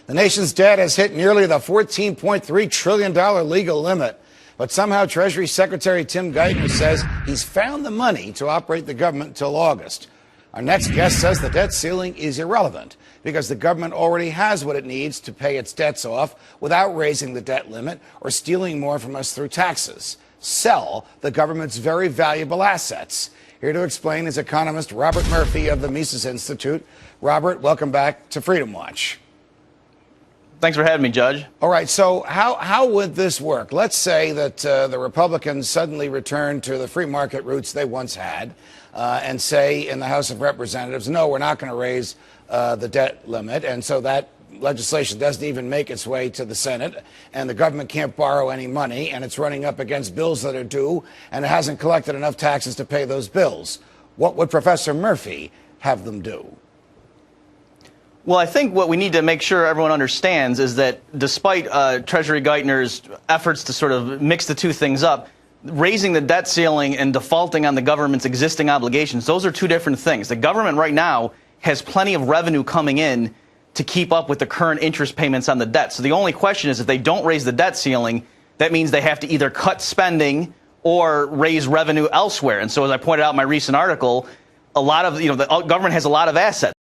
The nation's debt has hit nearly the $14.3 trillion legal limit. But somehow Treasury Secretary Tim Geithner says he's found the money to operate the government until August. Our next guest says the debt ceiling is irrelevant because the government already has what it needs to pay its debts off without raising the debt limit or stealing more from us through taxes. Sell the government's very valuable assets. Here to explain is economist Robert Murphy of the Mises Institute. Robert, welcome back to Freedom Watch. Thanks for having me, Judge. All right, so how would this work? Let's say that the Republicans suddenly return to the free market roots they once had and say in the House of Representatives, no, we're not going to raise the debt limit. And so that legislation doesn't even make its way to the Senate, and the government can't borrow any money, and it's running up against bills that are due, and it hasn't collected enough taxes to pay those bills. What would Professor Murphy have them do? Well, I think what we need to make sure everyone understands is that despite Treasury Geithner's efforts to sort of mix the two things up, raising the debt ceiling and defaulting on the government's existing obligations, those are two different things. The government right now has plenty of revenue coming in to keep up with the current interest payments on the debt. So the only question is if they don't raise the debt ceiling, that means they have to either cut spending or raise revenue elsewhere. And so as I pointed out in my recent article, the government has a lot of assets.